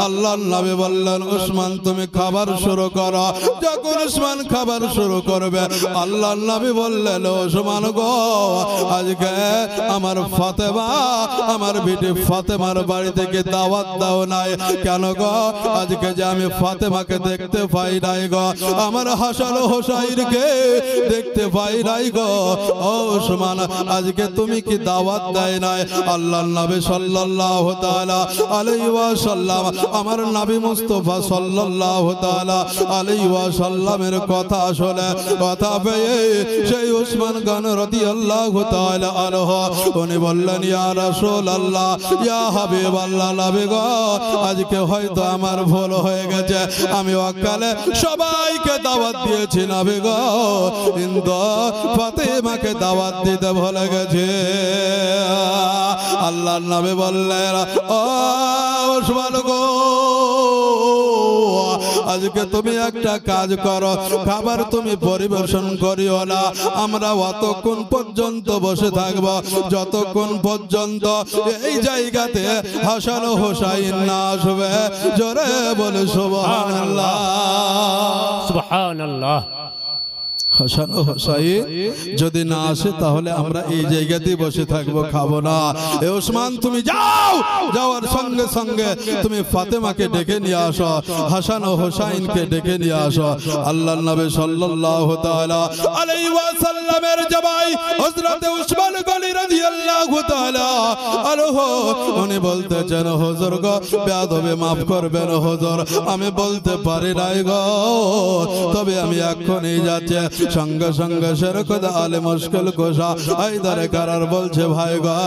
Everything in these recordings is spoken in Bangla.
আল্লাহর নবী বললেন উসমান তুমি খাবার শুরু করো। যখন উসমান খাবার শুরু করবে আল্লাহর নবী বললেন উসমান গো আজকে আমার ফাতেমা আমার বিটি ফাতেমার বাড়ি থেকে দাওয়াত দাও নাই কেন গো? আজকে যে আমি ফাতেমাকে দেখতে পাই নাই গো, আমার হাসান হোসাইনকে দেখতে পাই নাই গো। ও উসমান আজকে তুমি কি দাওয়াত দেয় নাই? আল্লাহর নবী সাল্লাল্লাহু তাআলা আলাইহি ওয়াসাল্লাম আমার নবী মুস্তাফা সাল্লাল্লাহু তাআলা আলাইহি ওয়াসাল্লামের কথা শুনে কথা পেয়ে সেই উসমান গণ রাদিয়াল্লাহু তাআলা আনহু উনি বললেন ইয়া রাসূলুল্লাহ ইয়া হাবিবাল্লাহ নবী গো আজকে হয়তো আমার ভুল হয়ে গেছে, আমি অকালে সবাইকে দাওয়াত দিয়েছি নবী গো, কিন্তু ফাতেমাকে দাওয়াত দিতে ভুলে গেছে। আল্লাহর নবী বললেন ও উসমান গো আজকে তুমি একটা কাজ করো, খাবার তুমি পরিবেশন করিও না, আমরা অতক্ষণ পর্যন্ত বসে থাকব যতক্ষণ পর্যন্ত এই জায়গাতে হাসান হোসাইন না আসবে। জোরে বলে সুবহানাল্লাহ সুবহানাল্লাহ। হাসান ও হোসাইন যদি না আসে তাহলে আমরা এই জায়গাতেই বসে থাকবো, খাবো না। এ ওসমান তুমি যাও, যাওয়ার সঙ্গে সঙ্গে তুমি ফাতেমাকে ডেকে নিয়ে আসো, হাসান ও হোসাইনকে ডেকে নিয়ে আসো। আল্লাহর নবী সাল্লাল্লাহু তাআলা আলাইহি ওয়াসাল্লামের জামাই হযরত উসমান গনি রাদিয়াল্লাহু তাআলা আনহু উনি বলতেছেন হুজুর গো বেয়াদবি maaf করবেন হুজুর, আমি বলতে পারি নাই গো, তবে আমি এখনই যাচ্ছি। সঙ্গে সঙ্গে শেরখুদা আলে মুশকিল কুশা হায়দারে কারার বলছে ভাই গো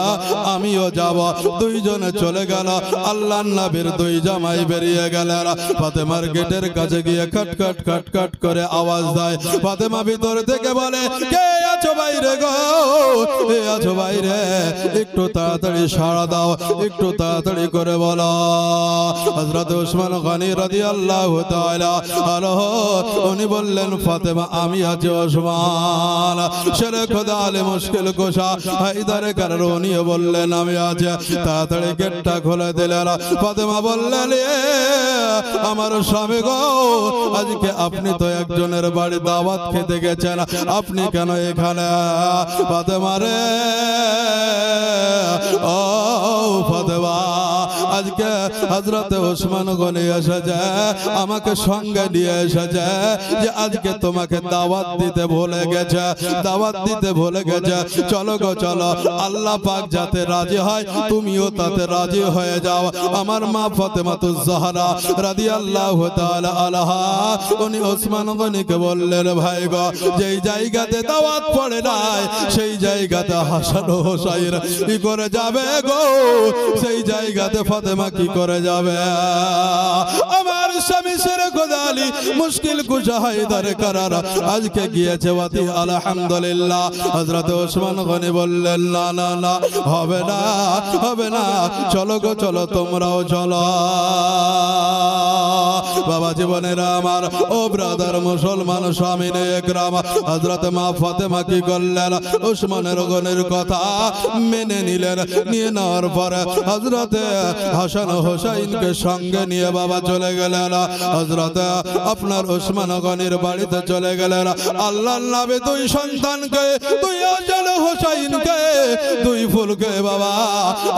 আমিও যাব। দুইজনে চলে গেল। আল্লাহর নবীর দুই জামাই বেরিয়ে গেলেন। ফাতেমার গেটের কাছে গিয়ে খটখট খটখট করে আওয়াজ দেয়। ফাতেমা ভিতর থেকে বলে কে আছো বাইরে গো, কে আছো বাইরে, একটু তাড়াতাড়ি সাড়া দাও, একটু তাড়াতাড়ি করে বলো। হযরত উসমান গনি রাদিয়াল্লাহু তাআলা আনহু উনি বললেন ফাতেমা আমি আছি ওসমান। শেরখুদা আলে মুশকিল কুশা হায়দারে কারার উনিও বললেন আমি আছি। তাড়াতাড়ি গেটটা খুলে দিলেন। ফাতেমা বললেন আমার স্বামী গো আজকে আপনি তো একজনের বাড়ি দাওয়াত খেতে গেছেন, আপনি কেন এখানে? ফাতেমা রে ও ফাতেমা আজকে হযরত উসমান গনি এসেছে, আমাকে সঙ্গে নিয়ে এসেছে যে আজকে তোমাকে দাওয়াত দিতে ভুলে গেছে, দাওয়াত দিতে ভুলে গেছে। চলো গো চলো, আল্লাহ পাক যাতে রাজি হয় তুমিও তাতে রাজি হয়ে যাও। আমার মা ফাতেমাতুজ জাহরা রাদিয়াল্লাহু তাআলা আনহা উনি ওসমান গনিকে বললেন ভাই গো যেই জায়গাতে দাওয়াত পড়ে নাই সেই জায়গাতে হাসান ও হোসাইন কি করে যাবে গো, সেই জায়গাতে ফাতেমা কি করে যাবে? আমার স্বামী শেরখুদা আলী মুশকিল কুশা হায়দারে কারার আজকে গিয়েছে ওয়াতি আলহামদুলিল্লাহ। হযরত ওসমান গনি বললেন না না না হবে না, হবে না, চলো গো চলো, তোমরাও চলো। বাবা জীবনেরা আমার ও ব্রাদার মুসলমান স্বামীনে একরাম হযরত মা ফাতেমা কি করলেন ওসমানের গনির কথা মেনে নিলেন। নিয়ে নেওয়ার পরে হযরত হাসান হোসাইনকে সঙ্গে নিয়ে বাবা চলে গেলেন। হযরত আপনার ওসমান গনির বাড়িতে চলে গেলেন। আল্লাহর নবী দুই সন্তানকে, দুই হাসান হোসাইনকে, দুই ফুলকে বাবা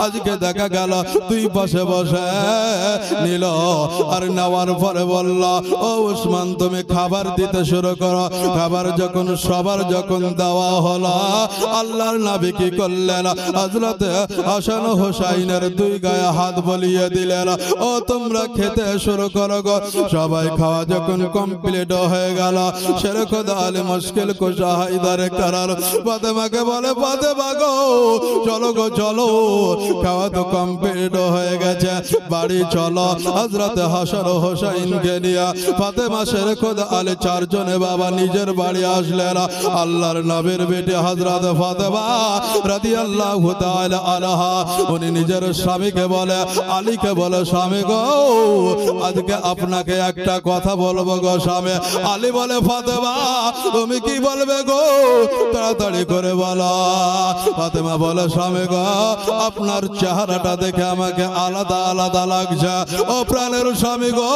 আজকে দেখা গেল দুই পাশে বসে নিল। আর নেওয়ার পরে বলল ও ওসমান তুমি খাবার দিতে শুরু করো। খাবার যখন সবার যখন দেওয়া হলো আল্লাহর নবী কি করলেন হযরত হাসান হোসাইনের দুই গায়ে হাত বলিয়ে দিলেন ও তোমরা খেতে শুরু করো গো। সবাই খাওয়া যখন কমপ্লিট হয়ে গেল শেরখুদা আলী মুশকিল কুশা হায়দারে কারার ফাতেমাকে বলে ফাতেমা গো চলো গো চলো, খাওয়া তো কমপ্লিট হয়ে গেছে, বাড়ি চলো। হযরত হাসান হোসাইন হুসাইনকে নিয়ে ফাতেমা শের খোদা আলী চারজনে বাবা নিজের বাড়ি আসলেন। আল্লাহর নবীর বেটি হযরত ফাতেমা রাদিয়াল্লাহু তাআলা আনহা উনি নিজের স্বামীকে বলে, আলীকে বলে, স্বামী গো আজকে আপনাকে একটা কথা বলবো গো স্বামী। আলী বলে, ফাতেমা তুমি কি বলবে গো, তাড়াতাড়ি করে বলো। ফাতেমা বলে, স্বামী গো আপনার চেহারাটা দেখে আমাকে আলাদা আলাদা লাগছে। ও প্রাণের স্বামী গো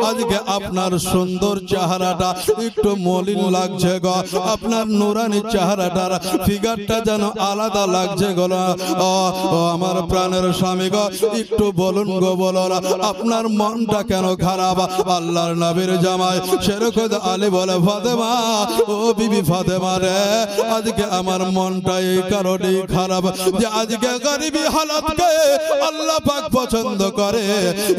আজকে আপনার সুন্দর চেহারাটা একটু মলিন লাগছে গো, আপনার নুরানি চেহারাটার ফিগারটা যেন আলাদা লাগছে গো। ও আমার প্রাণের স্বামী গো একটু বলুন গো, বলুন আপনার মনটা কেন খারাপ? আল্লাহর নবীর জামাই শের খোদা আলী বলে, ফাতেমা ও বিবি ফাতেমা রে আজকে আমার মনটা এই কারণেই খারাপ যে আজকে গরিবী হালাতকে আল্লাহ পাক পছন্দ করে,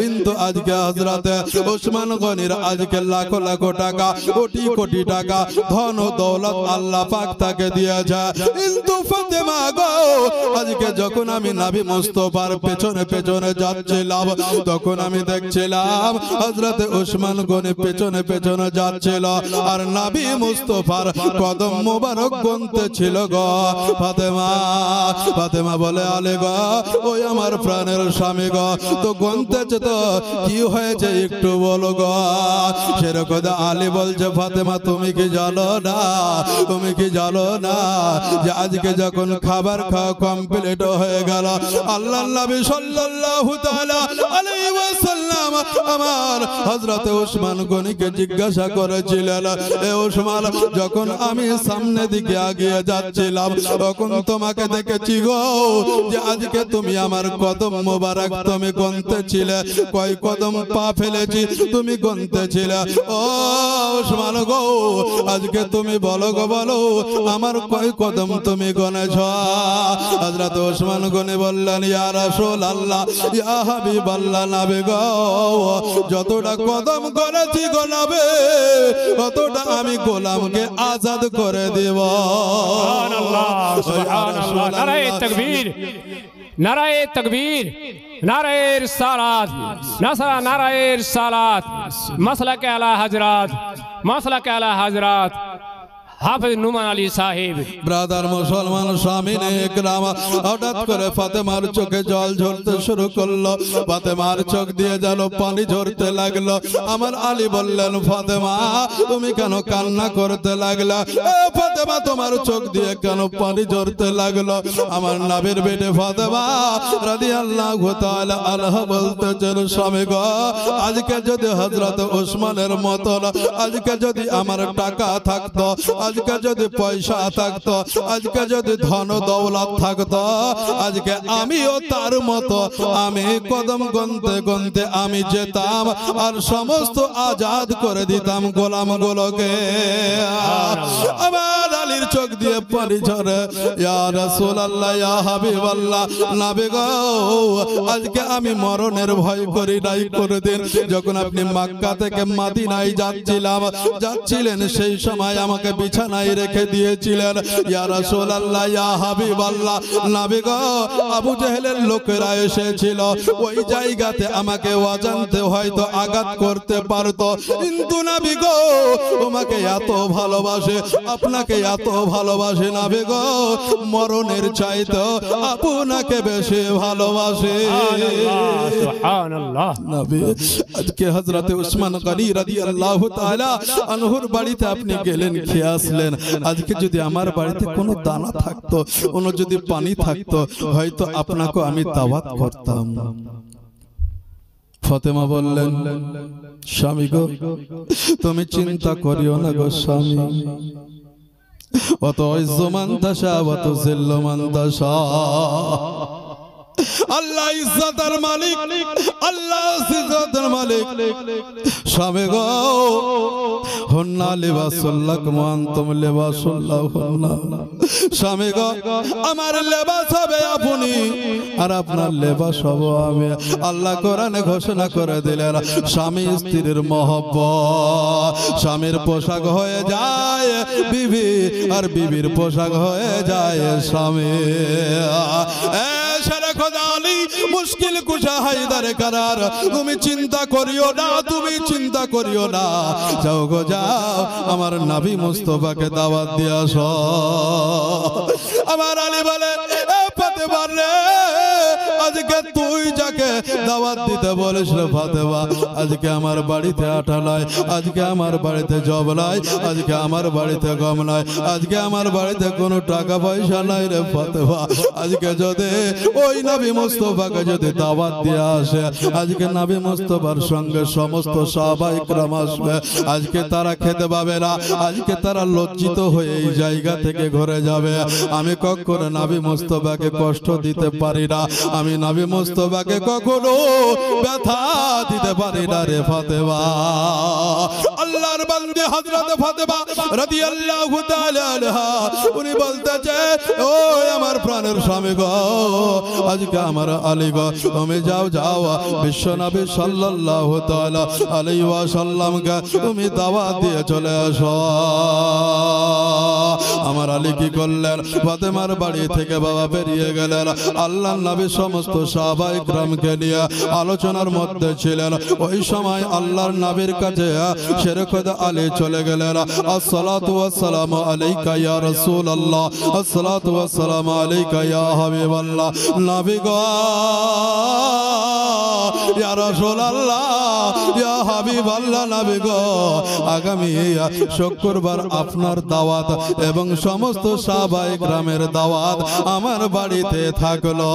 কিন্তু আজকে হযরতে ওসমান গনির আজকে লাখ লাখ টাকা কোটি কোটি টাকা ধন ও দৌলত আল্লাহ পাক তাকে দিয়েছে। কিন্তু ফাতেমা গো আজকে যখন আমি নবী মুস্তাফার পেছনে পেছনে যাচ্ছিলাম তখন আমি দেখছিলাম হযরতে ওসমান গনি পেছনে পেছনে যাচ্ছিল আর নবী মুস্তাফার কদম মোবারক গুনতে ছিল গো। ফাতেমা ফাতেমা বলে, আলী গো ওই আমার প্রাণের স্বামী গো তো গুনতেছে তো কি হয়েছে একটু বলো গো। সেরকম আলী বলছে, ফাতেমা তুমি কি জানো না, তুমি কি জানো না যে আজকে যখন খাবার খাওয়া কমপ্লিট হয়ে গেল আল্লাহর নবী সাল্লাল্লাহু তাআলা আলাইহি ওয়াসাল্লাম আমার হযরত ওসমান গনিকে জিজ্ঞাসা করেছিলেন, এ ওসমান যখন আমি সামনে দিকে এগিয়ে যাচ্ছিলাম তখন তোমাকে দেখেছি গো যে আজকে তুমি আমার কদম মোবারক তুমি গুনতেছিলে, কয় কদম পা ফেলেছি তুমি গুনতেছিলে। ও ওসমান গো আজকে তুমি বলো গো, বলো আমার কয় কদম তুমি গুনেছ? হযরত ওসমান গনি বললেন, ইয়া রাসূলুল্লাহ ইয়া হাবিবাল্লাহ নবী গো যতটা কদম গুনেছি গো নবী ততটা আমি গোলামকে আজাদ করে দেব। সুবহানাল্লাহ সুবহানাল্লাহ, নারায়ে তাকবীর, নারায়ে তাকবীর, নারায়ে রিসালাত, নারায়ে রিসালাত, মাসলাকে আলা হযরত, মাসলাকে আলা হযরত হাফেজ নুমান আলী সাহেব। ব্রাদার মুসলমান স্বামীনে একরাম হঠাৎ করে ফাতেমার চোখে জল ঝরতে শুরু করলো, ফাতেমার চোখ দিয়ে যেন পানি ঝরতে লাগলো। আমার আলী বললেন, ফাতেমা তুমি কেন কান্না করতে লাগলা? ফাতেমা তোমার চোখ দিয়ে কেন পানি ঝরতে লাগলো? আমার নবীর বেটে ফাতেমা রাদিয়াল্লাহু তাআলা আনহা বলতেছেন, স্বামী গো আজকে যদি হযরত ওসমানের মতন আজকে যদি আমার টাকা থাকতো, আজকে যদি পয়সা থাকতো, আজকে যদি ধন দৌলত থাকতো, আজকে আমিও তার মতো আমি কদম গুনতে গুনতে আমি যেতাম আর সমস্ত আজাদ করে দিতাম গোলামগুলোকে। আমার আলীর চোখ দিয়ে পানি ঝরে, ইয়া রাসূলুল্লাহ ইয়া হাবিবাল্লাহ নবী গো আজকে আমি মরণের ভয় করি নাই কোনদিন। যখন আপনি মক্কা থেকে মদিনায় যাচ্ছিলেন সেই সময় আমাকে বিছানায় রেখে দিয়েছিলেন। ইয়া রাসূলুল্লাহ ইয়া হাবিবাল্লাহ নবী গো আবু জেহেলের লোকেরা এসেছিল, ওই জায়গাতে আমাকে অজান্তে হয়তো আঘাত করতে পারতো, কিন্তু নবী গো তোমাকে এত ভালোবাসে, আপনাকে এত ভালোবাসে নবী গো মরণের চাইতে আপনাকে বেশি ভালোবাসে। সুবহানাল্লাহ। নবী আজকে হযরতে ওসমান গনি রাদিয়াল্লাহু তাআলা আনহুর বাড়িতে আপনি গেলেন, খেয়ে আসলেন। আজকে যদি আমার বাড়িতে কোনো দানা থাকতো, কোনো যদি পানি থাকতো, হয়তো আপনাকে আমি দাওয়াত করতাম। ফাতেমা বললেন, স্বামী গো তুমি চিন্তা করিও না গো স্বামী, অত ইজ্জমান তাশা অত জিল্লমান তাশা। আল্লাহ ইজ্জতের মালিক, আল্লাহ ইজ্জতের মালিক। স্বামী গো হুন্না লিবাসুল লাকুম ওয়া আনতুম লিবাসুল লাহুন্না। স্বামী গো আমার লেবাস হবে আপনি আর আপনার লেবাস হব আমি। আল্লাহ কোরআনে ঘোষণা করে দিলেন, স্বামী স্ত্রীর মহব্বত, স্বামীর পোশাক হয়ে যায় বিবি আর বিবির পোশাক হয়ে যায় স্বামী। খোদা আলী মুশকিল কুশা হায়দার কারার তুমি চিন্তা করিও না, তুমি চিন্তা করিও না, যাও গো যাও আমার নবী মুস্তাফাকে দাওয়াত দিয়ে আসো। আমার আলী বলে এ ফাতেমা রে, আজকে তুই যাকে দাওয়াত দিতে বলিস রে ফাতেমা, আজকে আমার বাড়িতে আটা নাই, আজকে আমার বাড়িতে জব নাই, আজকে আমার বাড়িতে গম নাই, আজকে আমার বাড়িতে কোনো টাকা পয়সা নাই রে ফাতেমা। আজকে যদি ওই নবী মুস্তাফাকে যদি দাওয়াত দিয়ে আসে, আজকে নবী মুস্তাফার সঙ্গে সমস্ত সাহাবায়ে কেরাম আসবে, আজকে তারা খেতে পাবে না, আজকে তারা লজ্জিত হয়ে এই জায়গা থেকে ঘুরে যাবে। আমি কখনো নবী মুস্তাফাকে কষ্ট দিতে পারি না, আমি নবী মুস্তাফাকে কখনো ব্যথা দিতে পারি না রে ফাতেমা। আল্লাহর বান্দে হযরত ফাতেমা রাদিয়াল্লাহু তাআলা আনহা উনি বলতেছে ও আমার প্রাণের স্বামী গো, আজকে আমার আলী গো তুমি যাও যাও বিশ্ব নবী সাল্লাল্লাহু তাআলা আলাইহি ওয়াসাল্লামকে তুমি দাওয়াত দিয়ে চলে আসো। আমার আলী কি করলেন, ফাতেমার বাড়ি থেকে বাবা বেরিয়ে গেলেন, আল্লাহর নবী সমস্ত সাহাবায়ে কেরামকে নিয়ে আলোচনার মধ্যে ছিলেন। ওই সময় আল্লাহর নবীর কাছে শেরে খোদা আলী চলে গেলেন। আসসালাতু ওয়াসসালামু আলাইকা ইয়া রাসূলুল্লাহ, আসসালাতু ওয়াসসালামু আলাইকা ইয়া হাবিবাল্লাহ। নবী গো ইয়া রাসূলুল্লাহ ইয়া হাবিবাল্লাহ, নবী গো আগামী শুক্রবার আপনার দাওয়াত এবং সমস্ত সাহাবায়ে কেরামের দাওয়াত আমার বাড়িতে থাকলো।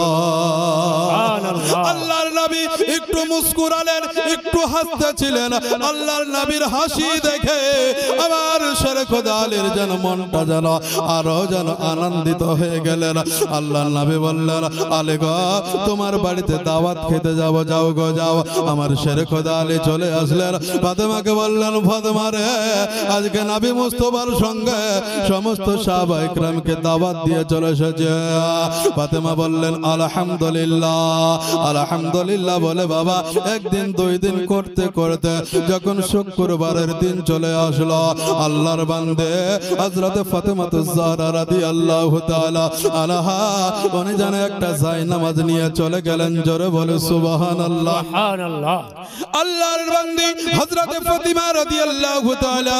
আল্লাহর নবী একটু মুস্কুরালেন, একটু হাসতেছিলেন। আল্লাহর নবীর হাসি দেখে আমার শেরে খোদা আলীর যেন মনটা যেন আরো যেন আনন্দিত হয়ে গেলেন। আল্লাহর নবী বললেন আলী গো তোমার বাড়িতে দাওয়াত খেতে যাব, যাও গো যাও। আমার শেরে খোদা আলী চলে আসলেন, ফাতেমাকে বললেন ফাতেমা রে, আজকে নবী মুস্তাফার সঙ্গে সমস্ত সাহাবায়ে কেরামকে দাওয়াত দিয়ে চলে এসেছে। ফাতেমা বললেন আলহামদুলিল্লাহ আলহামদুলিল্লাহ বলে বাবা একদিন দুই দিন করতে করতে যখন শুক্রবারের দিন চলে আসলো, আল্লাহর বান্দে হযরত ফাতেমাতুজ জাহরা রাদিয়াল্লাহু তাআলা আনহা উনি যেন একটা জায়নামাজ নিয়ে চলে গেলেন। জোরে বলে সুবহানাল্লাহ। সুবহানাল্লাহ। আল্লাহর বান্দী হযরত ফাতিমা রাদিয়াল্লাহু তাআলা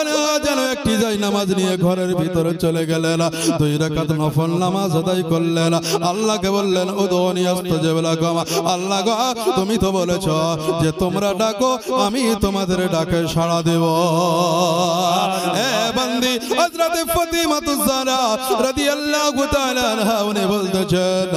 আনহা যেন একটি জায়নামাজ নিয়ে ঘরের ভিতরে চলে গেলেন, দুই রাকাত নফল নামাজ আদায় করলেন। আল্লাহকে বললেন উদুনি আস্তাজিব লাকুম, আল্লাহ গো তুমি তো বলেছো যে তোমরা ডাকো আমি তোমাদের ডাকে সাড়া দেব। এ বান্দি হযরত ফাতিমাতুজ জাহরা রাদিয়াল্লাহু তাআলা আনহা উনি বলতেছেন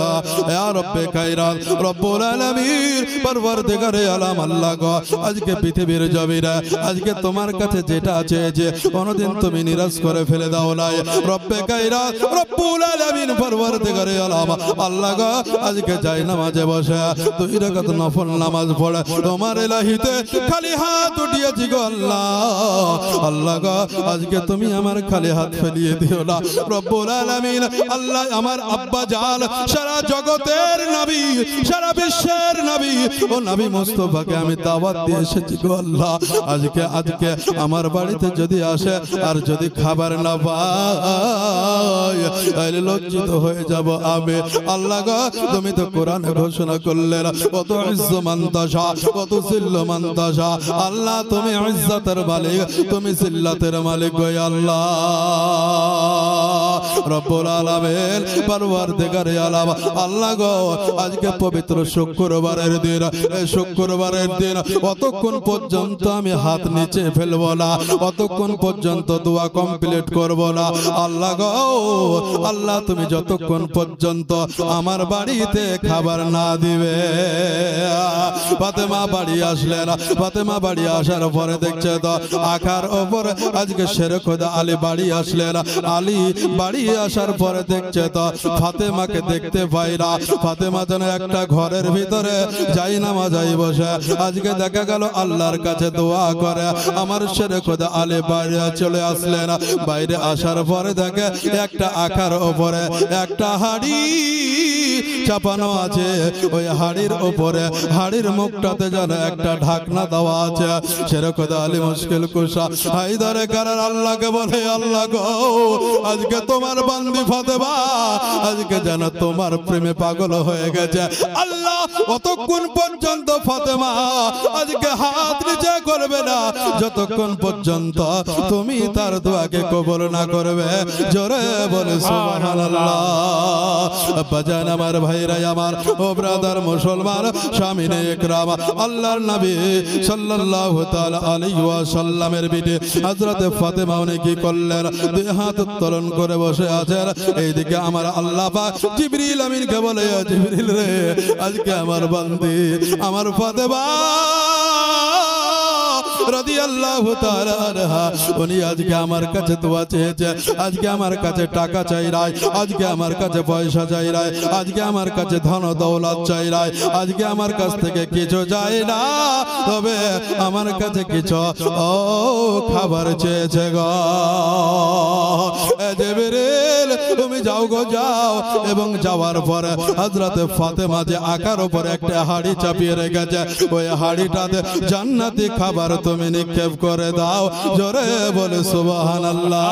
ইয়া রব্বে কায়নাত রব্বুল আলামিন পরওয়ারদিগারে আলাম, আল্লাহ গো আজকে পৃথিবীর জমিনে আজকে তোমার কাছে যেটা আছে যে কোনদিন তুমি নিরাশ করে ফেলে দাও নাই। রব্বে কায়নাত রব্বুল আলামিন পরওয়ারদিগারে আলাম, আল্লাহ গো আজকে যাই নামাজে বসে দুই রাকাত নফল নামাজ পড়ে তোমার ইলাহিতে খালি হাত উঠিয়েছি গো আল্লাহ। আল্লাহ গো আজকে তুমি আমার খালি হাত ফেলিয়ে দিও না। রব্বুল আলামিন আল্লাহ আমার আব্বা জান সারা জগতের নবী সারা বিশ্বের নবী ও নবী মুস্তাফাকে আমি দাওয়াত দিয়ে এসেছি গো আল্লাহ। আজকে আমার বাড়িতে যদি আসে আর যদি খাবার না পাই তাহলে লজ্জিত হয়ে যাব আমি। আল্লাহ গো তুমি তো কোরআনে ঘোষণা করলে কত ইজ্জত মান তাশা কত জিল্ল মান তাশা, আল্লাহ তুমি ইজ্জতের মালিক তুমি জিল্লাতের মালিক গো আল্লাহ। রব্বুল আলামিন পরওয়ারদিগারে আলাম, আল্লাহ গো আজকে পবিত্র শুক্রবারের দিন, এই শুক্রবারের দিন অতক্ষণ পর্যন্ত আমি হাত নিচে ফেলবো না, অতক্ষণ পর্যন্ত দোয়া কমপ্লিট করব না। আল্লাহ গো আল্লাহ তুমি যতক্ষণ পর্যন্ত আমার বাড়িতে খাবার না দিবে। ফাতেমা বাড়ি আসলেন, ফাতেমা বাড়ি আসার পরে দেখছে তো আখার ওপরে আজকে শেরে খোদা আলী বাড়ি আসলেন। আলী বাড়ি আসার পরে দেখছে তো ফাতেমাকে দেখতে পাই না। ফাতেমা যেন একটা ঘরের ভিতরে যাই নামাজাই বসে আজকে দেখা গেল আল্লাহর কাছে দোয়া করে আমার শেরে খোদা আলী বাইরে চলে আসলেন বাইরে আসার পরে দেখে একটা আখার উপরে একটা হাড়ি চাপানো আছে ওই হাড়ির উপরে হাড়ির মুখটাতে যেন একটা ঢাকনা দেওয়া আছে শেরে খোদা আলী মুশকিল কুশা হায়দারে কারার আল্লাহকে বলে আল্লাহ গো আজকে তোমার বান্দি ফাতেমা আজকে যেন তোমার প্রেমে পাগল হয়ে গেছে আল্লাহ অতক্ষণ পর্যন্ত ফাতেমা আজকে হাত নিচে করবে না যতক্ষণ পর্যন্ত তুমি তার দোয়াকে কবুল না করবে জোরে বলে সুবহানাল্লাহ বাজান আমার ভাইরা আমার ও ব্রাদার মুসলমান শামিনে ইকরাম আল্লাহর নবী সাল্লাল্লাহু তাআলা আলাইহি ওয়াসাল্লামের বিটি হযরত ফাতেমা উনি কি করলেন দুই হাত উত্তোলন করে বসে আছেন এইদিকে আমার আল্লাহ পাক জিবরিল আমিনকে বলে জিবরিল রে আজকে আমার বান্দি আমার ফাতেমা রাদিয়াল্লাহু তাআলা আনহা উনি আজকে আমার কাছে দোয়া চেয়েছে আজকে আমার কাছে টাকা চাই নাই আজকে আমার কাছে পয়সা চাই নাই আজকে আমার কাছে ধন দৌলত চাই নাই আজকে আমার কাছ থেকে কিছু চাই না তবে আমার কাছে কিছু খাবার চেয়েছে গো জিবরিল তুমি যাও গো যাও এবং যাওয়ার পরে হযরত ফাতেমা যে আকার উপরে একটা হাড়ি চাপিয়ে রেখেছে ওই হাড়িটাতে জান্নাতি খাবার তুমি নিক্ষেপ করে দাও জোরে বলে সুবহানাল্লাহ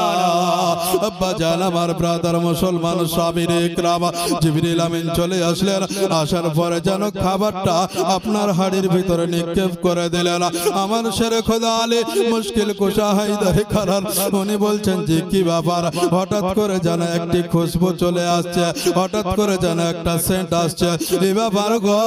আব্বা জান আমার ব্রাদার মুসলমান সাবিরে ইকরাম জিবরিল আমিন চলে আসলেন আসার পরে যেন খাবারটা আপনার হাড়ির ভিতরে নিক্ষেপ করে দিলেন আমার শেরে খোদা আলী মুশকিল কুশা হায়দার কারার উনি বলছেন যে কি ব্যাপার হঠাৎ করে যেন একটি খুশবু চলে আসছে হঠাৎ করে যেন একটা সেন্ট আসছে এই ব্যাপার গো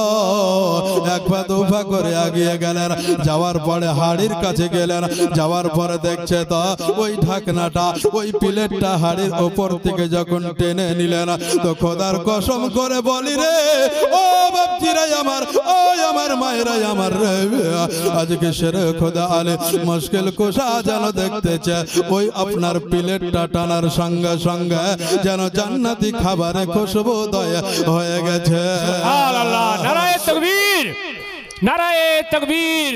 একবার দুফা করে এগিয়ে গেলেন যাওয়ার পরে হাড়ির কাছে গেলেন যাওয়ার পরে দেখছে তো ওই ঢাকনাটা ওই প্লেটটা হাড়ির উপর থেকে যখন টেনে নিলেন তো খোদার কসম করে বলি রে ও বাপজিরাই আমার ও আমার মায়েরাই আমার রে আজকে শেরে খোদা আলী মুশকিল কুশা যেন দেখতেছে ওই আপনার প্লেটটা টানার সঙ্গে সঙ্গে যেন জান্নাতি খাবারে খুশবুদয় হয়ে গেছে আল্লাহ নারায়ে তাকবীর নারায়ে তাকবীর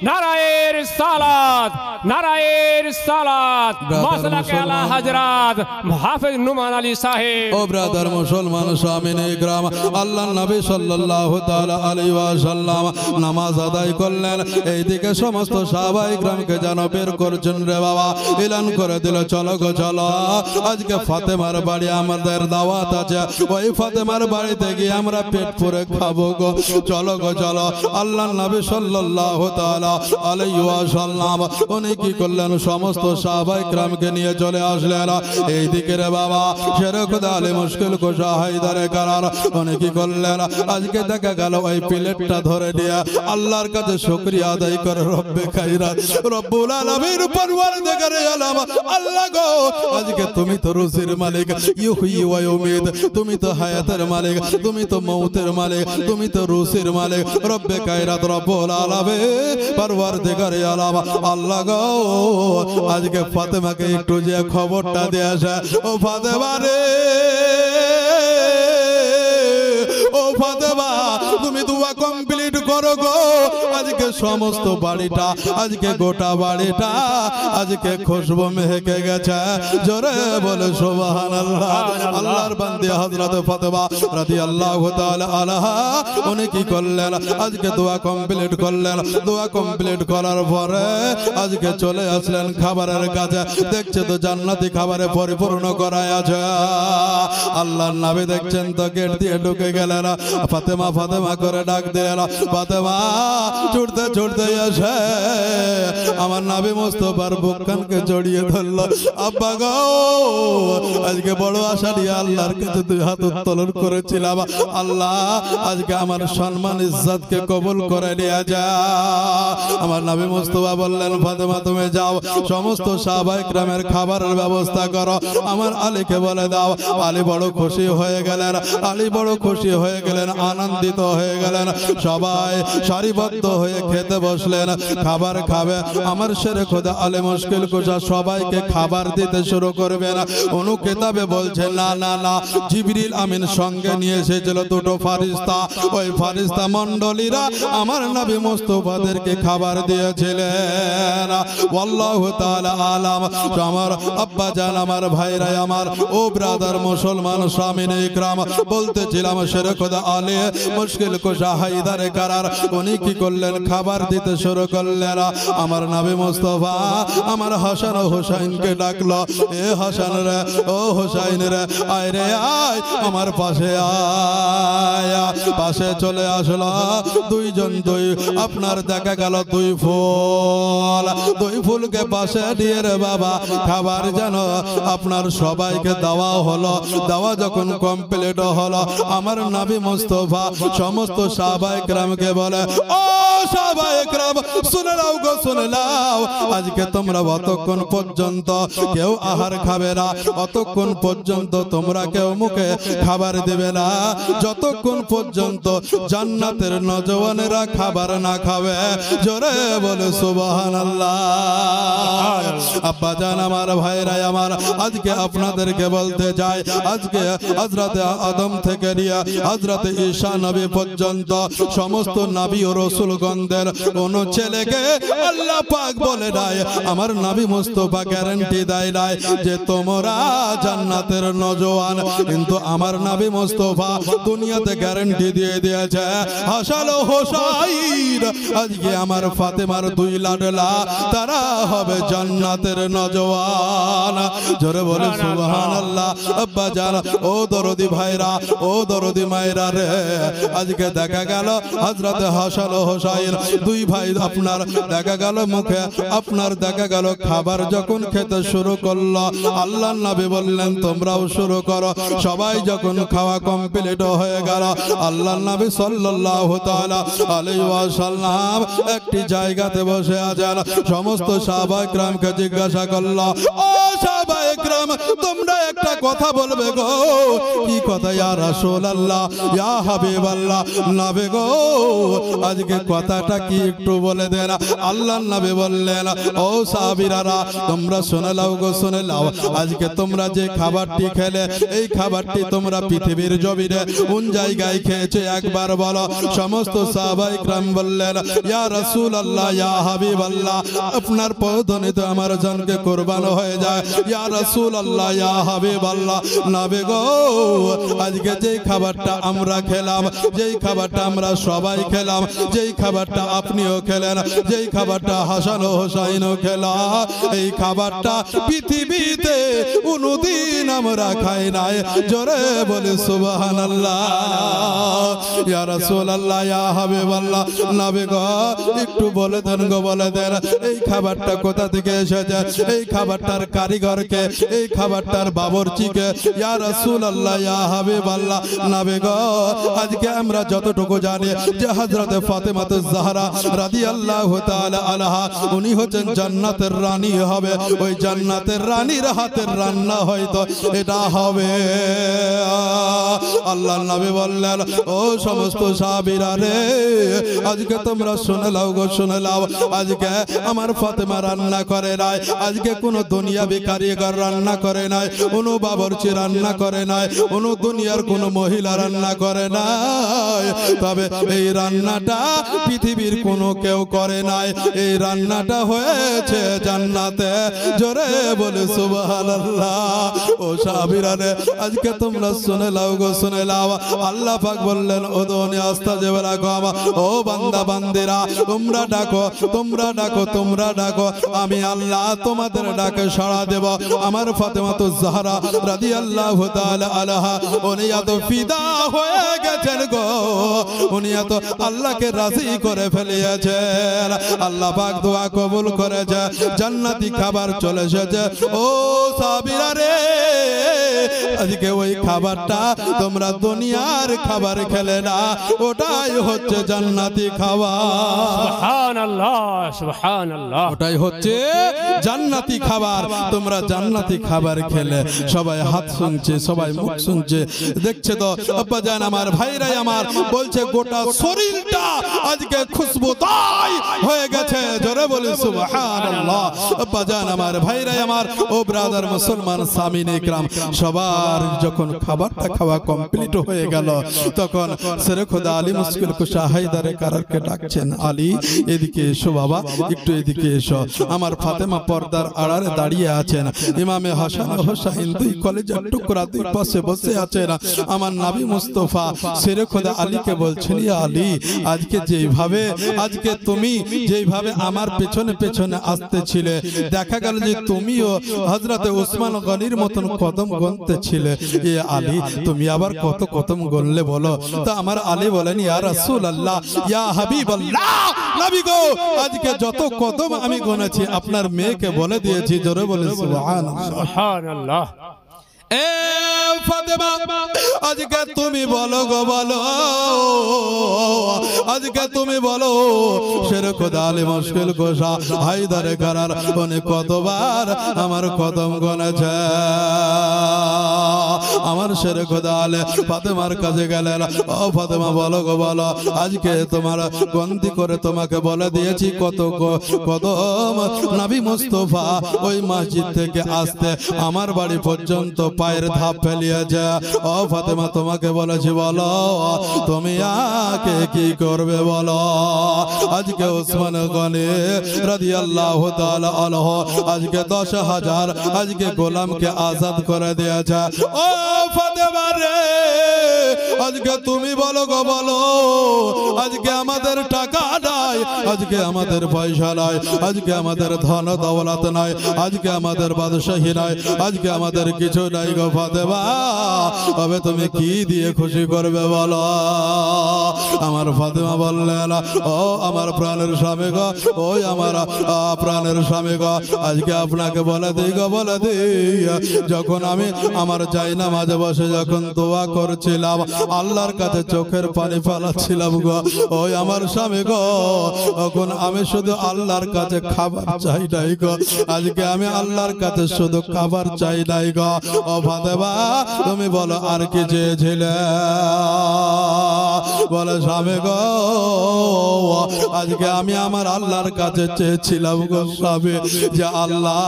নারায়ে রিসালাত নারায়ে রিসালাত মাসলাকে আলা হযরত হাফেজ নুমান আলী সাহেব ও ব্রাদার মুসলমান শামিনে ইকরাম আল্লাহর নবী সাল্লাল্লাহু তাআলা আলাইহি ওয়াসাল্লাম নামাজ আদায় করলেন এইদিকে সমস্ত সাহাবায়ে ইকরামকে যেন বের করছেন রে বাবা এলান করে দিল চলো গো চলো আজকে ফাতেমার বাড়ি আমাদের দাওয়াত আছে ওই ফাতেমার বাড়িতে গিয়ে আমরা পেট পুরে খাবো গো চলো গো চলো আল্লাহর নবী সাল্লাল্লাহু তাআলা আলাইহি ওয়াসাল্লাম উনি কি করলেন সমস্ত সাহাবায়ে کرامকে নিয়ে চলে আসলেন এইদিকে রে বাবা শেরে খোদা আলী মুশকিল কুশা হায়দারে কারার উনি কি করলেন আজকে দেখা গেল ওই প্লেটটা ধরে নিয়ে আল্লাহর কাছে শুকরিয়া আদায় করে রব্বে খায়রাত রব্বুল আলামিন পরওয়ারদিগারে আলম আল্লাহ গো আজকে তুমি তো রুজির মালিক ইউহয়ি ওয়া ইউমীত তুমি তো হায়াতের মালিক তুমি তো মউতের মালিক তুমি তো রুজির মালিক রব্বে খায়রাত রব্বুল আলামিন পরওয়ারদিগারে আলম আল্লাহ গো আজকে ফাতেমাকে একটু যে খবরটা দিয়ে আসে ও ফাতেমা রে ও ফাতেমা তুমি দোয়া কমপ্লিট করো গো আজকে সমস্ত বাড়িটা আজকে গোটা বাড়িটা আজকে খুশবু মেহেকে গেছে জোরে বলে সুবহানাল্লাহ আল্লাহর বান্দি হযরত ফাতেমা রাদিয়াল্লাহু তাআলা আনহা উনি কি করলেন আজকে দোয়া কমপ্লিট করলেন দোয়া কমপ্লিট করার পরে আজকে চলে আসলেন খাবারের কাছে দেখছে তো জান্নাতি খাবারে পরিপূর্ণ করায় আছে আল্লাহর নবী দেখছেন তো গেট দিয়ে ঢুকে গেলেন ফাতেমা ফাতেমা করে ডাক দিলেন ফাতেমা ছুটতে ছুটতে আসে আমার নবী মুস্তাফার বুকখানকে জড়িয়ে ধরল আব্বা গো আজকে বড় আশা নিয়ে আল্লাহর কাছে দুই হাত উত্তোলন করেছিলাম আল্লাহ আজকে আমার সম্মান ইজ্জতকে কবুল করে নিয়ে যা আমার নবী মুস্তাফা বললেন ফাতেমা তুমি যাও সমস্ত সাহাবায়ে کرامের খাবারের ব্যবস্থা করো আমার আলীকে বলে দাও আলী বড় খুশি হয়ে গেলেন আলী বড় খুশি হয়ে হয়ে গেলেন, আনন্দিত হয়ে গেলেন। সবাই সারিবদ্ধ হয়ে খেতে বসলেন, খাবার খাবে। আমার শেরে খোদা আলে মুশকিল কুশা সবাইকে খাবার দিতে শুরু করবেন। অনু কিতাবে বলছে না না না, জিবরিল আমিন সঙ্গে নিয়ে এসেছিল দুটো ফারিস্তা। ওই ফারিস্তা মণ্ডলীরা আমার নবী মুস্তাফাদেরকে খাবার দিয়েছিলেন। আল্লাহু তাআলা আলাম। আমার আব্বা জান, আমার ভাইরা, আমার ও ব্রাদার মুসলমান সামিনে ইকরাম, বলতেছিলাম শেরে খোদা আলে মুশকিল কুশা হায়দার কারার উনি কি করলেন, খাবার দিতে শুরু করলেন। আমার নবী মুস্তাফা আমার হাসান ও হুসাইনকে ডাকলো, এ হাসান রে, ও হুসাইন রে, আয় রে আয়, আমার পাশে আয়। পাশে চলে আসলো দুইজন, আপনার দেখা গেল দুই ফুলকে পাশে দিয়ে রে বাবা খাবার যেন আপনার সবাইকে দেওয়া হলো। দেওয়া যখন কমপ্লিট হলো, আমার নবী মুস্তাফা সমস্ত সাহাবায়ে কেরামকে বলে, ও সাহাবায়ে কেরাম শুনে নাও গো, শুনে নাও, আজকে তোমরা অতক্ষণ পর্যন্ত কেউ আহার খাবে না, অতক্ষণ পর্যন্ত তোমরা কেউ মুখে খাবার দেবে না, যতক্ষণ পর্যন্ত জান্নাতের নওজওয়ানেরা খাবার না খাবে। জোরে বলে সুবহানাল্লাহ। আব্বা জান, আমার ভাইরা আমার, আজকে আপনাদেরকে বলতে যাই, আজকে হযরতে আদম থেকে নিয়ে হযরতে ঈসা নবী পর্যন্ত সমস্ত নবী ও রাসূলগণদের কোন ছেলেকে আল্লাহ পাক বলে নাই, আমার নবী মুস্তাফা গ্যারান্টি দেয় নাই যে তোমরা জান্নাতের নওজওয়ান। কিন্তু আমার নবী মুস্তাফা দুনিয়াতে গ্যারান্টি দিয়ে দিয়েছে, হাসান ও হুসাইন আজকে আমার ফাতেমার দুই লাডলা, তারা হবে জান্নাতের নওজওয়ান। জোরে বলে সুবহানাল্লাহ। আব্বা জান, ও দরদি ভাইরা, ও দরদি মায়েরা রে, আজকে দেখা গেল হযরত হাসান ও হুসাইন দুই ভাই আপনার দেখা গেল মুখে, আপনার দেখা গেল খাবার যখন খেতে শুরু করলো, আল্লাহর নবী বললেন তোমরাও শুরু করো। সবাই যখন খাওয়া কমপ্লিট হয়ে গেল, আল্লাহর নবী সাল্লাল্লাহু তাআলা আলাইহি ওয়াসাল্লাম একটি জায়গাতে বসে আছেন। সমস্ত সাহাবায়ে কেরামকে জিজ্ঞাসা করলো, ও সাহাবায়ে কেরাম তোমরা একটা কথা বলবে গো। কি কথা? ইয়া রাসূলুল্লাহ, ইয়া হাবিবাল্লাহ, নবী গো আজকে কথাটা কি একটু বলে দেন। আল্লাহর নবী বললেন, ও সাহাবীরা তোমরা শুনে নাও গো, শুনে নাও, আজকে তোমরা যে খাবারটি খেলে, এই খাবারটি তোমরা পৃথিবীর জমিনে কোন জায়গায় খেয়েছে একবার বলো। সমস্ত সাহাবায়ে কেরাম বললেন, ইয়া রাসূলুল্লাহ, ইয়া হাবিবাল্লাহ, আপনার পদধনিতে আমার জানকে কুরবান হয়ে যায়। ইয়া রাসূলুল্লাহ, ইয়া হাবিবাল্লাহ, নবী গো আজকে যেই খাবারটা আমরা খেলাম, যেই খাবারটা আমরা সবাই খেলাম, যেই খাবারটা আপনিও খেলেন, যেই খাবারটা হাসান ও হুসাইনও খেলা, এই খাবারটা পৃথিবীতে কোনদিন আমরা খাই নাই। জোরে বলে সুবহানাল্লাহ। ইয়া রাসূলুল্লাহ, ইয়া হাবিবাল্লাহ, নবী গো একটু বলে দেন গো, বলে দেন এই খাবারটা কোথা থেকে এসেছে, এই খাবারটার কারিগরকে, এই খাবারটার বাবুর্চিকে। ইয়া রাসূলুল্লাহ, ইয়া হাবিবাল্লাহ, নবী গো আজকে আমরা যতটুকু জানি যে হযরতে ফাতেমাতুজ জাহরা রাদিয়াল্লাহু তাআলা আনহা উনি হচ্ছেন জান্নাতের রানী হবে। ওই জান্নাতের রানীর হাতের রান্না হয়তো এটা হবে। আল্লাহর নবী বললেন, ও সমস্ত সাহাবীরা রে, আজকে তোমরা শুনে নাও গো, শুনে নাও, আজকে আমার ফাতেমা রান্না করে নাই, আজকে কোনো দুনিয়াবি কারিগর রান্না করে নাই, কোনো বাবুর্চি রান্না করে নাই, কোনো দুনিয়ার কোনো মহিলা রান্না করে নাই। তবে এই রান্নাটা পৃথিবীর কোনো কেউ করে নাই, এই রান্নাটা হয়েছে জান্নাতে। জোরে বলে সুবহানাল্লাহ। ও সাহাবীরা রে, আজকে তোমরা শুনে নাও গো, শুনে নাও, আল্লাহ পাক বললেন, উদুনি আস্তাজিব লাকুম, ও বান্দা বান্দিরা তোমরা ডাকো, তোমরা ডাকো, তোমরা ডাকো, আমি আল্লাহ তোমাদের ডাকে সাড়া দেব। আমার ফাতেমাতুজ জাহরা রাদিয়াল্লাহু তাআলা আনহা উনি এত ফিদা হয়ে গেছেন গো, উনি এত আল্লাহকে রাজি করে ফেলিয়েছেন। আল্লাহ পাক দোয়া কবুল করেছে, জান্নাতি খাবার চলে এসেছে। ও সাহাবীরা রে, আজকে ওই খাবারটা তোমরা দুনিয়ার খাবার খেলে না, ওটাই হচ্ছে জান্নাতি খাবার। সুবহানাল্লাহ সুবহানাল্লাহ। ওটাই হচ্ছে জান্নাতি খাবার। তোমরা জান্নাতি খাবার খেলে সবাই হাত শুনছে, সবাই মুখ শুনছে, দেখছে তো আব্বাজান আমার, ভাইরাই আমার, বলছে গোটা শরীরটা আজকে খুশবুদার হয়ে গেছে। জোরে বলি সুবহানাল্লাহ। আব্বাজান আমার, ভাইরাই আমার, ও ব্রাদার মুসলমান সামিন ইকরাম, সবার যখন খাবারটা খাওয়া কমপ্লিট হয়ে গেল তখন শেরে খোদা আলী মুশকিল কুশা হায়দারে কারারকে ডাকছেন, আলী এদিকে এসো বাবা, একটু এদিকে এসো। আমার ফাতেমা পর্দার আড়ালে দাঁড়িয়ে আছেন, ইমামে হাসান ও হোসাইন দুই কলেজের টুকরা দুই পাশে বসে আছেন। আমার নবী মুস্তাফা শেরে খোদা আলীকে বলছেন, ইয়া আলী, আজকে যেভাবে আজকে তুমি যেভাবে আমার পেছনে পেছনে আসতেছিলে, দেখা গেল যে তুমিও হযরতে ওসমান গনির মতন কদম গুনতেছিলে। এ আলী, তুমি আবার কত কদম গুনলে বলো? তা আমার আলী বলেন, ইয়া রাসূলুল্লাহ, ইয়া হাবিবাল্লাহ, নবী গো, আজকে যত কদম আমি গুনেছি আপনার মেয়েকে বলে দিয়েছি। জোরে বলে সুবহানাল্লাহ সুবহানাল্লাহ। এ ফাতেমা, আজকে তুমি বলো গো, বলো আজকে তুমি বলো, শেরে খোদা আলী মুশকিল কুশা হায়দারে কারার উনি কতবার আমার কদম গুনেছে? আমার শেরে খোদা আলী ফাতেমার কাছে গেলেন, ও ফাতেমা বলো গো, বলো আজকে তোমার গন্তি করে তোমাকে বলে দিয়েছি কত কদম। নবী মুস্তাফা ওই মসজিদ থেকে আসতে আমার বাড়ি পর্যন্ত পায়ের ধাপ ফেলিয়েছে। ও ফাতেমা, তোমাকে বলেছি, বলো তুমি আকে কি করবে বলো? আজকে ওসমান গনি রাদিয়াল্লাহু তাআলা আনহু আজকে 10,000 আজকে গোলামকে আজাদ করে দিয়েছে। ও ফাতেমা রে, আজকে তুমি বলো গো, বলো আজকে আমাদের টাকা নাই, আজকে আমাদের পয়সা নাই, আজকে আমাদের ধন দৌলত নাই, আজকে আমাদের বাদশাহী নাই, আজকে আমাদের কিছু নাই গো ফাতেমা, তবে তুমি কি দিয়ে খুশি করবে বলো? আমার ফাতেমা বললেন, ও আমার প্রাণের স্বামী গো, ওই আমার প্রাণের স্বামী গো, আজকে আপনাকে বলে দিই গো, বলে দিই, যখন আমি আমার জায়নামাজে বসে যখন দোয়া করছিলাম, আল্লাহর কাছে চোখের পানি ফেলাচ্ছিলাম গো, ওই আমার স্বামী গো, তখন আমি শুধু আল্লাহর কাছে খাবার চাই নাই গো, আজকে আমি আল্লাহর কাছে শুধু খাবার চাই নাই গো। ও ফাতেমা, তুমি বলো আর কি চেয়েছিলে? বলে স্বামী গো, আজকে আমি আমার আল্লাহর কাছে চেয়েছিলাম গো স্বামী, যে আল্লাহ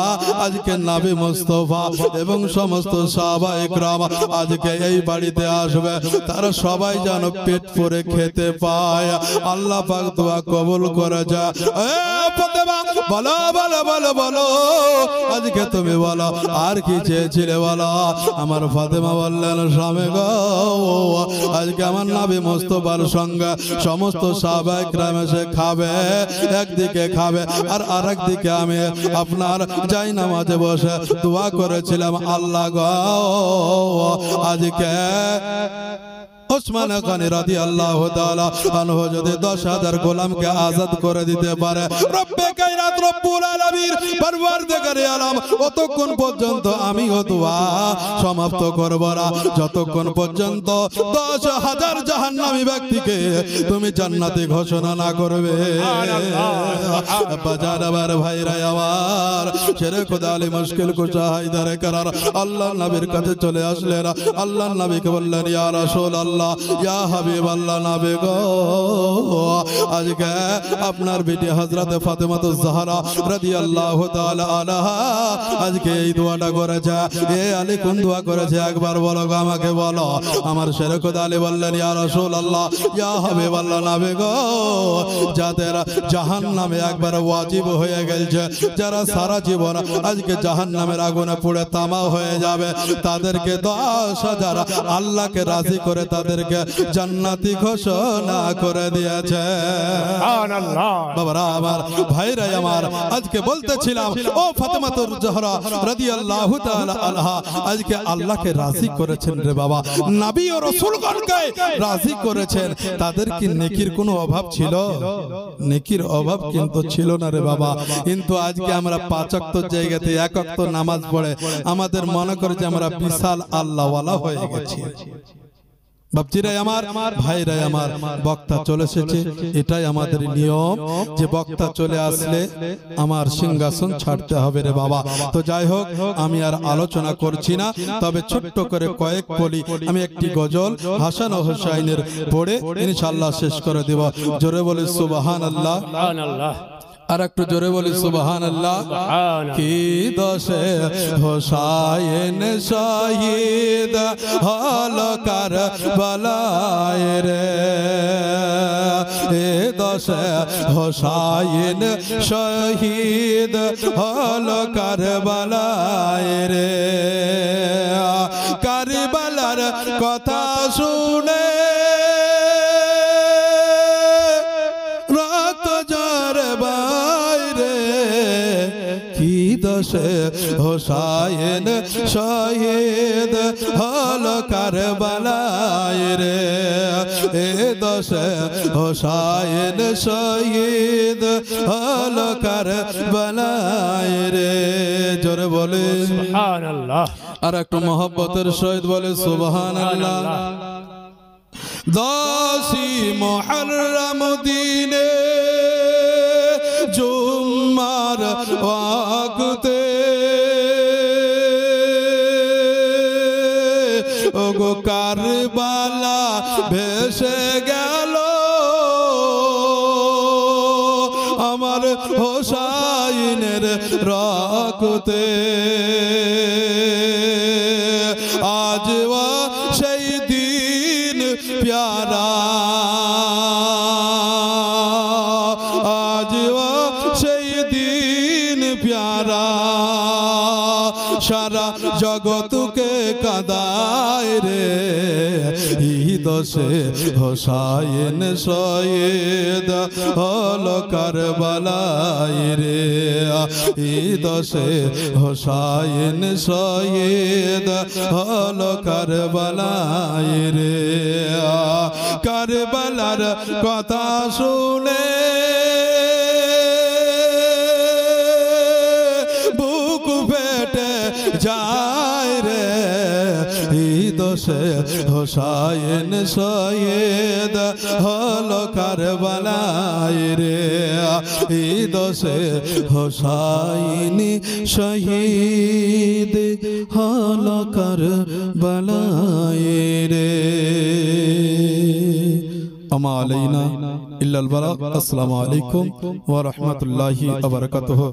আজকে নবী মুস্তাফা এবং সমস্ত সাহাবা ইকরাম আজকে এই বাড়িতে আসবে, তারা সবাই যেন পেট ভরে খেতে পায়। আল্লাহ পাক দোয়া কবুল করেছে। এ ফাতেমা, বলো বলো বলো বলো আজকে তুমি বলো আর কি চেয়েছিলে বলো? আমার ফাতেমা বললেন, স্বামী গো, আজকে আমার নবী মুস্তাফার সঙ্গে সমস্ত সাহাবা ইকরাম এসে খাবে, একদিকে খাবে আর আরেকদিকে আমি আপনার জায়নামাজে বসে দোয়া করেছিলাম, আল্লাহ গো আজকে ওসমান গনি রাদিয়াল্লাহু তাআলা আনহু যদি 10,000 গোলামকে আজাদ করে দিতে পারে, রব্বে কায়নাত রব্বুল আলামিন পরওয়ারদিগারে আলম অতক্ষণ পর্যন্ত আমি দোয়া সমাপ্ত করব না যতক্ষণ পর্যন্ত 10,000 জাহান্নামী ব্যক্তিকে তুমি জান্নাতে ঘোষণা না করবে। বাজার আমার ভাইরা আমার, শেরে খোদা আলী মুশকিল কুশা হায়দারে কারার আল্লাহর নবীর কাছে চলে আসলেন। আল্লাহর নবীকে বললেন, ইয়া রাসূলুল্লাহ, ইয়া হাবিবাল্লাহ, নবী গো, আজকে আপনার বেটি হযরত ফাতেমাতুজ জাহরা রাদিয়াল্লাহু তাআলা আনহা আজকে এই দোয়াটা করেছে। এ আলী কোন দোয়া করেছে একবার বলো গো, আমাকে বলো। আমার শেরে খোদা আলী বললেন, ইয়া রাসূলুল্লাহ, ইয়া হাবিবাল্লাহ, নবী গো, যাদের জাহান্নামে একবার ওয়াজিব হয়ে গেছে, যারা সারা জীবন আজকে জাহান্নামের আগুনে পুড়ে তামা হয়ে যাবে, তাদেরকে 10,000 আল্লাহকে রাজি করে তাদেরকে জান্নাতি ঘোষণা করে দিয়েছে। সুবহানাল্লাহ। বাবারা আমার, ভাইরা আমার, আজকে বলতেছিলাম, ও ফাতেমাতুর জাহরা রাদিয়াল্লাহু তাআলা আনহা আজকে আল্লাহকে রাজি করেছেন রে বাবা, নবী ও রাসূলগণকে রাজি করেছেন। তাদের কি নেকির কোনো অভাব ছিল? নেকির অভাব কিন্তু ছিল না রে বাবা, কিন্তু আজকে আমরা 5 ওয়াক্ত জায়গাতে 1 ওয়াক্ত নামাজ পড়ে আমাদের মনে করে যে আমরা বিশাল আল্লাহওয়ালা হয়ে গেছি। বাপজিরাই আমার, ভাইরাই আমার, বক্তা চলে এসেছে, এটাই আমাদের নিয়ম যে বক্তা চলে আসলে আমার সিংহাসন ছাড়তে হবে রে বাবা। তো যাই হোক, আমি আর আলোচনা করছি না, তবে ছোট্ট করে কয়েক বলি আমি একটি গজল হাসান ও হুসাইনের পড়ে ইনশাআল্লাহ শেষ করে দেব। জোরে বলি সুবহানাল্লাহ। সুবহানাল্লাহ। আর একটু জোরে বলি সুবহানাল্লাহ। কি দোষে হোসাইন শহীদ হলো কারবালায় রে, এ দোষে হোসাইন শহীদ হলো কারবালায় রে। কারবালার কথা শুনে কি দোষে হোসাইন শহীদ হলো কারবালায় রে, এ দোষে হোসাইন শহীদ হলো কারবালায় রে। জোরে বলে সুবহানাল্লাহ। আর একটু মহব্বতের সহিত বলে সুবহানাল্লাহ। 10 মুহররম দিনে জুম্মার ওয়াক্তে ওগো কারবালা ভেসে গেল আমার হোসাইনের রক্তে। আজ সেই দিন প্যারা, আজ সেই দিন প্যারা, সারা জগতকে কাঁদায় রে। দোষে হোসাইন শহীদ হলো কারবালায় রে, দোষে হোসাইন শহীদ হলো কারবালায় রে। কারবালার কথা শুনে বুক ফেটে যায় রে, দোষে হোসাইন শহীদ হলো কারবালায় রে, দোষে হোসাইন শহীদ হলো কারবালায় রে। আমা আলাইনা ইল্লাল বালাগ। আসসালামু আলাইকুম ওয়া রাহমাতুল্লাহি ওয়া বারাকাতুহু।